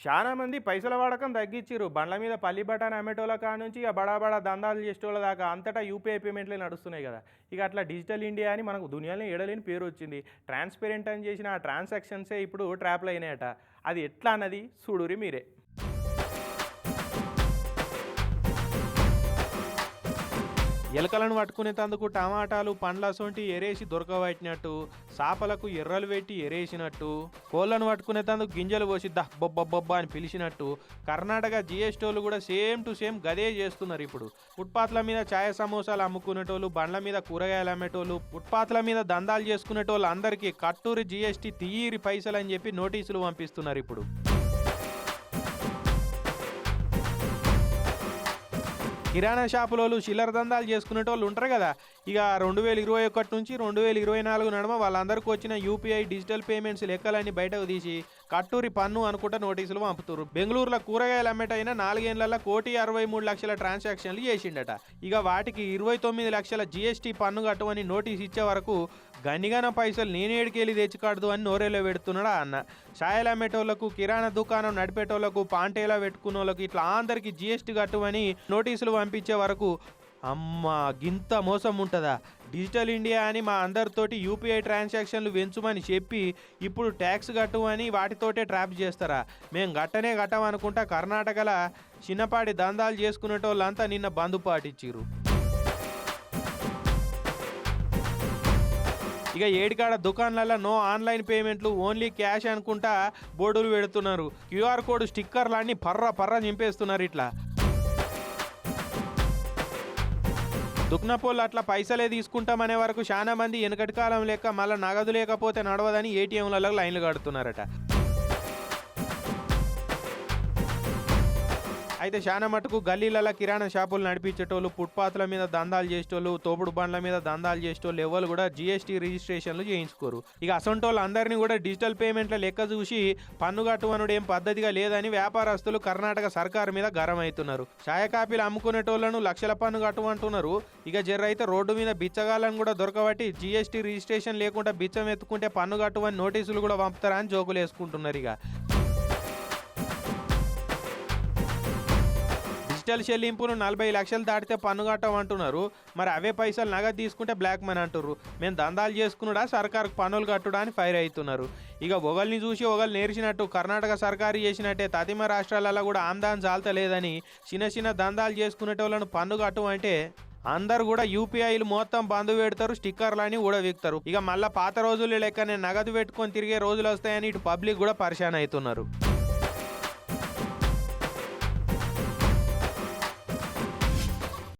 చాలా మంది పైసల వాడకం తగ్గించిర్రు. బండ్ల మీద పల్లి బఠానీ అమ్మేటోళ్ళ కాడ నుంచి ఇక బడా బడా దందాలు చేసేటోళ్ళ దాకా అంతటా యూపీఐ పేమెంట్లే నడుస్తున్నాయి కదా. ఇక అట్లా డిజిటల్ ఇండియా అని మనకు దునియాలో ఎడలేని పేరు వచ్చింది. ట్రాన్స్పరెంట్ అని చేసిన ఆ ట్రాన్సాక్షన్సే ఇప్పుడు ట్రాప్లు అయినాయట. అది ఎట్లా అన్నది చూడురి మీరే. ఎలకలను పట్టుకునేందుకు టమాటాలు పండ్ల సొంటి ఎరేసి దొరకబట్టినట్టు, సాపలకు ఎర్రలు పెట్టి ఎరేసినట్టు, కోళ్ళను పట్టుకునేందుకు గింజలు పోసి బొబ్బొబ్బొబ్బా అని పిలిచినట్టు కర్ణాటక జిఎస్టీలు కూడా సేమ్ టు సేమ్ గదే చేస్తున్నారు. ఇప్పుడు ఫుట్పాత్ల మీద ఛాయ సమోసాలు అమ్ముకునేటోళ్ళు, బండ్ల మీద కూరగాయలు అమ్మేటోళ్ళు, ఫుట్పాత్ల మీద దందాలు చేసుకునేటోళ్ళు అందరికీ కట్టూరి జిఎస్టీ తీయరి పైసలు అని చెప్పి నోటీసులు పంపిస్తున్నారు. ఇప్పుడు కిరాణా షాపులోళ్ళు చిల్లర దందాలు చేసుకునేటోళ్ళు ఉంటారు కదా. ఇక 2021 నుంచి 2024 నడుమ వాళ్ళందరికీ వచ్చిన యూపీఐ డిజిటల్ పేమెంట్స్ లెక్కలన్నీ బయటకు తీసి కట్టూరి పన్ను అనుకుంటా నోటీసులు పంపుతారు. బెంగళూరులో కూరగాయలు అమ్మేటైనా 4 ఏళ్లలో 1,63,00,000 ట్రాన్సాక్షన్లు చేసిండట. ఇక వాటికి 29 లక్షల జిఎస్టీ పన్ను కట్టమని నోటీస్ ఇచ్చే వరకు గనిగాన పైసలు నేనేడికెళ్ళి తెచ్చికాడదు అని నోరేలో పెడుతున్నాడా అన్న. ఛాయలు అమ్మేటోళ్లకు, కిరాణా దుకాణం నడిపేటోళ్లకు, పాంటేలా పెట్టుకున్న వాళ్ళకి ఇట్లా అందరికీ జిఎస్టీ కట్టమని నోటీసులు పంపించే వరకు అమ్మా గింత మోసం ఉంటుందా? డిజిటల్ ఇండియా అని మా అందరితోటి యూపీఐ ట్రాన్సాక్షన్లు పెంచుమని చెప్పి ఇప్పుడు ట్యాక్స్ కట్టమని వాటితోటే ట్రాప్ చేస్తారా? మేము కట్టమనుకుంటా కర్ణాటకలో చిన్నపాటి దందాలు చేసుకునేటోళ్ళంతా నిన్న బంద్ పాటించిర్రు. ఇక ఏడికాడ దుకాణాలలో నో ఆన్లైన్ పేమెంట్లు, ఓన్లీ క్యాష్ అనుకుంటా బోర్డులు పెడుతున్నారు. క్యూఆర్ కోడ్ స్టిక్కర్లన్నీ పర్ర నింపేస్తున్నారు. ఇట్లా దుక్నపోళ్ళు అట్లా పైసలే తీసుకుంటామనే వరకు చాలా మంది వెనకటి కాలం లెక్క మళ్ళీ నగదు లేకపోతే నడవదని ఏటీఎంలలో లైన్లు కడుతున్నారట. అయితే చాలా మటుకు గల్లీలలో కిరాణా షాపులు నడిపించేటోళ్ళు, ఫుట్పాత్ల మీద దందాలు చేసేటోళ్ళు, తోపుడు బండ్ల మీద దందాలు చేసేటోళ్ళు ఎవరు కూడా జిఎస్టీ రిజిస్ట్రేషన్లు చేయించుకోరు. ఇక అసొంటోళ్ళు అందరినీ కూడా డిజిటల్ పేమెంట్ల లెక్క చూసి పన్ను కట్టువనుడు ఏం పద్ధతిగా లేదని వ్యాపారస్తులు కర్ణాటక సర్కారు మీద గరం అవుతున్నారు. ఛాయ కాపీలు అమ్ముకునేటోళ్లను లక్షల పన్ను కట్టువంటున్నారు. ఇక జర్రైతే రోడ్డు మీద బిచ్చగాళ్ళను కూడా దొరకబట్టి జిఎస్టీ రిజిస్ట్రేషన్ లేకుండా బిచ్చం ఎత్తుకుంటే పన్ను కట్టువని నోటీసులు కూడా పంపుతారా అని జోకులు వేసుకుంటున్నారు. ఇక డిజిటల్ చెల్లింపును 40 లక్షలు దాటితే పన్ను కట్టమంటున్నారు. మరి అవే పైసలు నగదు తీసుకుంటే బ్లాక్ మనీ అంటున్నారు. మేము దందాలు చేసుకున్నాడా సర్కారుకు పన్నులు కట్టుడా అని ఫైర్ అవుతున్నారు. ఇక ఒకరిని చూసి ఒకరు నేర్చినట్టు కర్ణాటక సర్కారు చేసినట్టే తదిమ రాష్ట్రాలలో కూడా ఆమ్దాన్ చాలతలేదని చిన్న దందాలు చేసుకునేటోళ్ళను పన్ను కట్టు అంటే అందరు కూడా యూపీఐలు మొత్తం బంద్ పెడతారు, స్టిక్కర్లని కూడా వీక్తారు. ఇక మళ్ళీ పాత రోజులు లెక్కనే నగదు పెట్టుకొని తిరిగే రోజులు వస్తాయని ఇటు పబ్లిక్ కూడా పరిశాన్ అవుతున్నారు.